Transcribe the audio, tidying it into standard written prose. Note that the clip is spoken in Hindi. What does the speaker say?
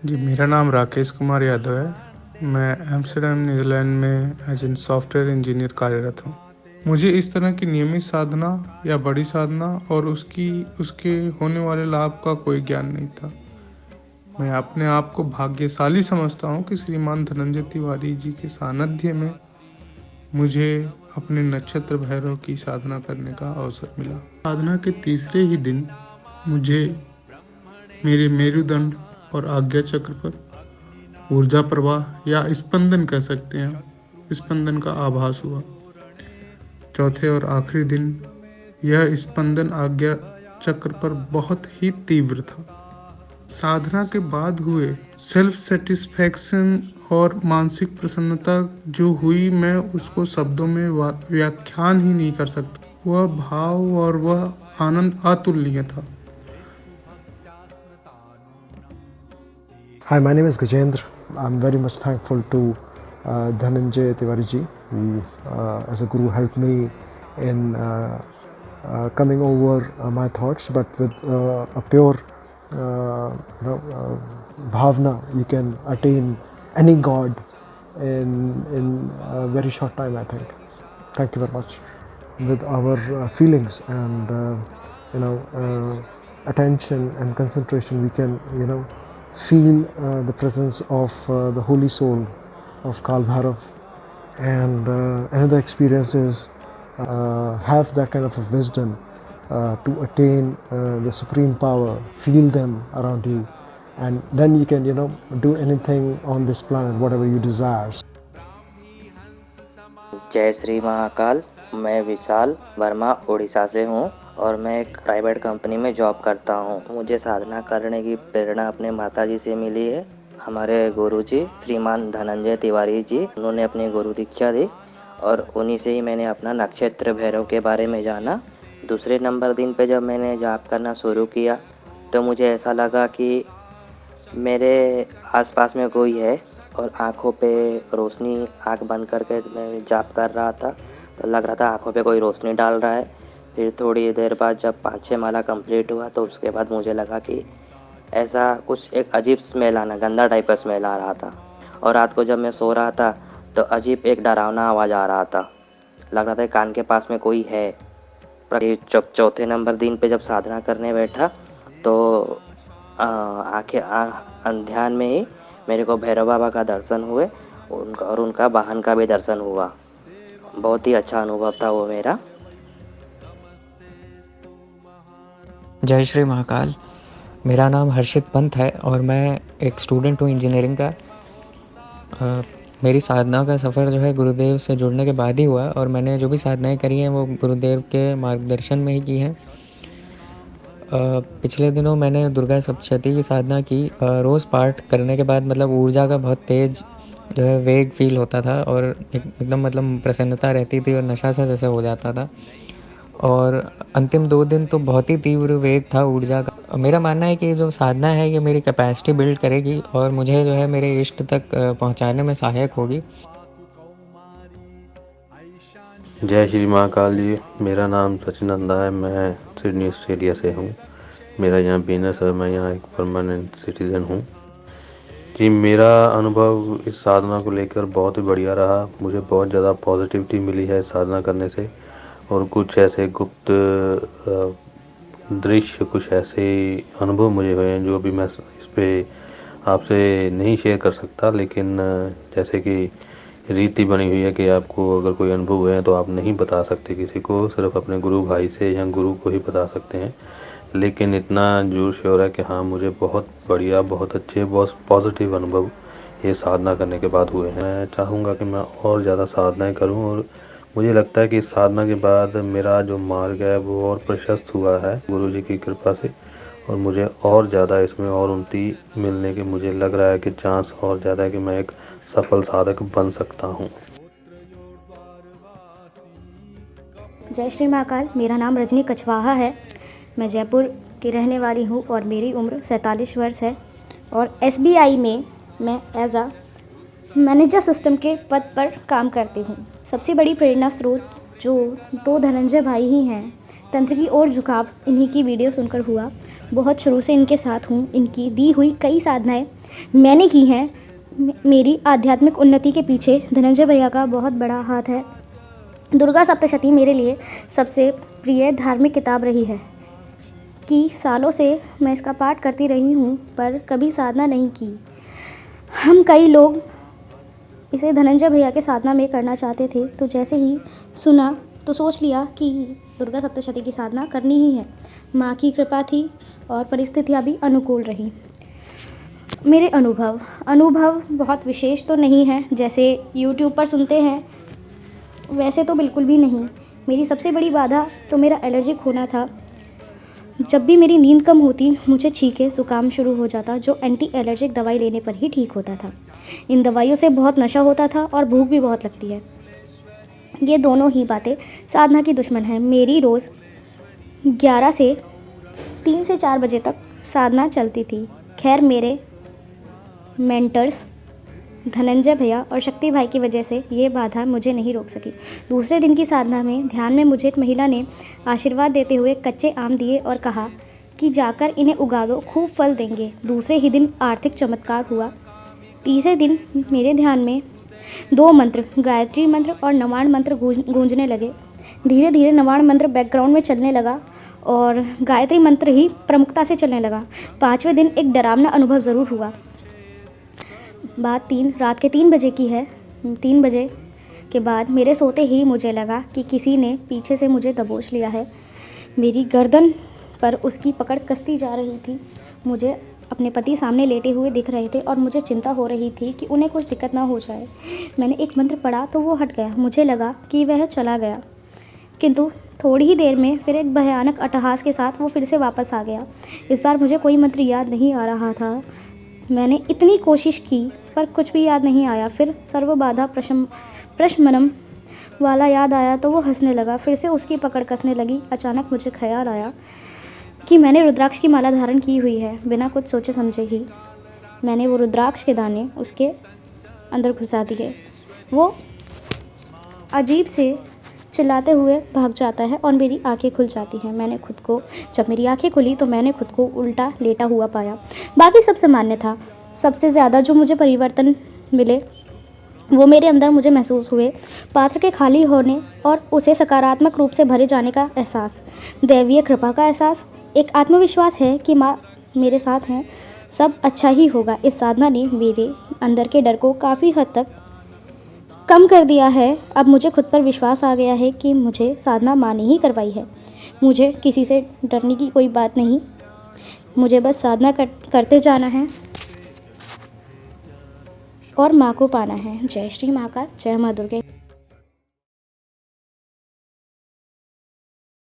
जी, मेरा नाम राकेश कुमार यादव है। मैं एम्स्टर्डम नीदरलैंड में एज एन सॉफ्टवेयर इंजीनियर कार्यरत हूँ। मुझे इस तरह की नियमित साधना या बड़ी साधना और उसके होने वाले लाभ का कोई ज्ञान नहीं था। मैं अपने आप को भाग्यशाली समझता हूँ कि श्रीमान धनंजय तिवारी जी के सानिध्य में मुझे अपने नक्षत्र भैरव की साधना करने का अवसर मिला। साधना के तीसरे ही दिन मुझे मेरे मेरुदंड और आज्ञा चक्र पर ऊर्जा प्रवाह या स्पंदन कह सकते हैं, स्पंदन का आभास हुआ। चौथे और आखिरी दिन यह स्पंदन आज्ञा चक्र पर बहुत ही तीव्र था। साधना के बाद हुए सेल्फ सेटिस्फैक्शन और मानसिक प्रसन्नता जो हुई, मैं उसको शब्दों में व्याख्यान ही नहीं कर सकता। वह भाव और वह आनंद अतुलनीय था। Hi, my name is Gajendra. I'm very much thankful to Dhananjay Tiwari ji, who as a guru helped me in coming over my thoughts, but with a pure bhavna, you can attain any god in a very short time, I think. Thank you very much. With our feelings and attention and concentration, we can feel the presence of the holy soul of Kal Bhairav. And another experience is have that kind of a wisdom to attain the supreme power, feel them around you, and then you can do anything on this planet, whatever you desire. जय श्री महाकाल। मैं विशाल वर्मा उड़ीसा से हूँ और मैं एक प्राइवेट कंपनी में जॉब करता हूँ। मुझे साधना करने की प्रेरणा अपने माताजी से मिली है। हमारे गुरुजी श्रीमान धनंजय तिवारी जी, उन्होंने अपनी गुरु दीक्षा दी और उन्हीं से ही मैंने अपना नक्षत्र भैरव के बारे में जाना। दूसरे नंबर दिन पे जब मैंने जाप करना शुरू किया तो मुझे ऐसा लगा कि मेरे आसपास में कोई है और आँखों पे रोशनी, आँख बंद करके मैं जाप कर रहा था तो लग रहा था आँखों पे कोई रोशनी डाल रहा है। फिर थोड़ी देर बाद जब 5-6 माला कंप्लीट हुआ तो उसके बाद मुझे लगा कि ऐसा कुछ एक अजीब स्मेल आना, गंदा टाइप का स्मेल आ रहा था। और रात को जब मैं सो रहा था तो अजीब एक डरावना आवाज़ आ रहा था, लग रहा था कान के पास में कोई है। जब चौथे नंबर दिन पे जब साधना करने बैठा तो ध्यान में ही मेरे को भैरव बाबा का दर्शन हुए और उनका वाहन का भी दर्शन हुआ। बहुत ही अच्छा अनुभव था वो मेरा। जय श्री महाकाल। मेरा नाम हर्षित पंत है और मैं एक स्टूडेंट हूँ इंजीनियरिंग का। मेरी साधना का सफ़र जो है गुरुदेव से जुड़ने के बाद ही हुआ और मैंने जो भी साधनाएं करी हैं वो गुरुदेव के मार्गदर्शन में ही की हैं। पिछले दिनों मैंने दुर्गा सप्तशती की साधना की। रोज़ पाठ करने के बाद मतलब ऊर्जा का बहुत तेज़ जो है वेग फील होता था और एकदम मतलब प्रसन्नता रहती थी और नशा सा जैसे हो जाता था। और अंतिम 2 दिन तो बहुत ही तीव्र वेग था ऊर्जा का। मेरा मानना है कि जो साधना है ये मेरी कैपेसिटी बिल्ड करेगी और मुझे जो है मेरे इष्ट तक पहुंचाने में सहायक होगी। जय श्री महाकाल जी। मेरा नाम सचिन नंदा है। मैं सिडनी ऑस्ट्रेलिया से हूँ। मेरा यहाँ बिजनेस है। मैं यहाँ एक परमानेंट सिटीज़न हूँ जी। मेरा अनुभव इस साधना को लेकर बहुत ही बढ़िया रहा। मुझे बहुत ज़्यादा पॉजिटिविटी मिली है साधना करने से और कुछ ऐसे गुप्त दृश्य, कुछ ऐसे अनुभव मुझे हुए हैं जो अभी मैं इस पर आपसे नहीं शेयर कर सकता। लेकिन जैसे कि रीति बनी हुई है कि आपको अगर कोई अनुभव हुए हैं तो आप नहीं बता सकते किसी को, सिर्फ अपने गुरु भाई से या गुरु को ही बता सकते हैं। लेकिन इतना जोर शोर है कि हाँ, मुझे बहुत बढ़िया, बहुत अच्छे, बहुत पॉजिटिव अनुभव ये साधना करने के बाद हुए हैं। मैं चाहूँगा कि मैं और ज़्यादा साधनाएं करूँ और मुझे लगता है कि इस साधना के बाद मेरा जो मार्ग है वो और प्रशस्त हुआ है गुरु जी की कृपा से और मुझे और ज़्यादा इसमें और उन्नति मिलने के मुझे लग रहा है कि चांस और ज़्यादा है कि मैं एक सफल साधक बन सकता हूँ। जय श्री महाकाल। मेरा नाम रजनी कछवाहा है। मैं जयपुर की रहने वाली हूँ और मेरी उम्र 47 वर्ष है और SBI में मैं एज अ मैनेजर सिस्टम के पद पर काम करती हूँ। सबसे बड़ी प्रेरणा स्रोत जो 2 धनंजय भाई ही हैं तंत्र की ओर झुकाव इन्हीं की वीडियो सुनकर हुआ। बहुत शुरू से इनके साथ हूँ। इनकी दी हुई कई साधनाएं मैंने की हैं। मेरी आध्यात्मिक उन्नति के पीछे धनंजय भैया का बहुत बड़ा हाथ है। दुर्गा सप्तशती मेरे लिए सबसे प्रिय धार्मिक किताब रही है कि सालों से मैं इसका पाठ करती रही हूँ, पर कभी साधना नहीं की। हम कई लोग इसे धनंजय भैया के साधना में करना चाहते थे, तो जैसे ही सुना तो सोच लिया कि दुर्गा सप्तशती की साधना करनी ही है। माँ की कृपा थी और परिस्थितियाँ भी अनुकूल रही। मेरे अनुभव बहुत विशेष तो नहीं है, जैसे यूट्यूब पर सुनते हैं वैसे तो बिल्कुल भी नहीं। मेरी सबसे बड़ी बाधा तो मेरा एलर्जिक होना था। जब भी मेरी नींद कम होती, मुझे छींके जुकाम शुरू हो जाता, जो एंटी एलर्जिक दवाई लेने पर ही ठीक होता था। इन दवाइयों से बहुत नशा होता था और भूख भी बहुत लगती है। ये दोनों ही बातें साधना की दुश्मन हैं। मेरी रोज़ 11 से 3 से 4 बजे तक साधना चलती थी। खैर, मेरे मेंटर्स धनंजय भैया और शक्ति भाई की वजह से ये बाधा मुझे नहीं रोक सकी। दूसरे दिन की साधना में ध्यान में मुझे एक महिला ने आशीर्वाद देते हुए कच्चे आम दिए और कहा कि जाकर इन्हें उगा दो, खूब फल देंगे। दूसरे ही दिन आर्थिक चमत्कार हुआ। तीसरे दिन मेरे ध्यान में 2 मंत्र, गायत्री मंत्र और नवाण मंत्र गूंजने लगे। धीरे धीरे नवाण मंत्र बैकग्राउंड में चलने लगा और गायत्री मंत्र ही प्रमुखता से चलने लगा। 5वें दिन एक डरावना अनुभव ज़रूर हुआ। रात के 3 बजे की है। 3 बजे के बाद मेरे सोते ही मुझे लगा कि किसी ने पीछे से मुझे दबोच लिया है। मेरी गर्दन पर उसकी पकड़ कसती जा रही थी। मुझे अपने पति सामने लेटे हुए दिख रहे थे और मुझे चिंता हो रही थी कि उन्हें कुछ दिक्कत ना हो जाए। मैंने एक मंत्र पढ़ा तो वो हट गया। मुझे लगा कि वह चला गया, किंतु थोड़ी ही देर में फिर एक भयानक अट्टहास के साथ वो फिर से वापस आ गया। इस बार मुझे कोई मंत्र याद नहीं आ रहा था। मैंने इतनी कोशिश की पर कुछ भी याद नहीं आया। फिर सर्वबाधा प्रशमनम वाला याद आया तो वो हंसने लगा। फिर से उसकी पकड़ कसने लगी। अचानक मुझे ख्याल आया कि मैंने रुद्राक्ष की माला धारण की हुई है। बिना कुछ सोचे समझे ही मैंने वो रुद्राक्ष के दाने उसके अंदर घुसा दिए। वो अजीब से चिल्लाते हुए भाग जाता है और मेरी आंखें खुल जाती हैं। जब मेरी आंखें खुली तो मैंने खुद को उल्टा लेटा हुआ पाया। बाकी सब सामान्य था। सबसे ज़्यादा जो मुझे परिवर्तन मिले वो मेरे अंदर मुझे महसूस हुए। पात्र के खाली होने और उसे सकारात्मक रूप से भरे जाने का एहसास, दैवीय कृपा का एहसास, एक आत्मविश्वास है कि माँ मेरे साथ हैं, सब अच्छा ही होगा। इस साधना ने मेरे अंदर के डर को काफ़ी हद तक कम कर दिया है। अब मुझे खुद पर विश्वास आ गया है कि मुझे साधना माँ ने ही करवाई है। मुझे किसी से डरने की कोई बात नहीं। मुझे बस साधना करते जाना है और माँ को पाना है। जय श्री महाकाल, जय माँ दुर्गा।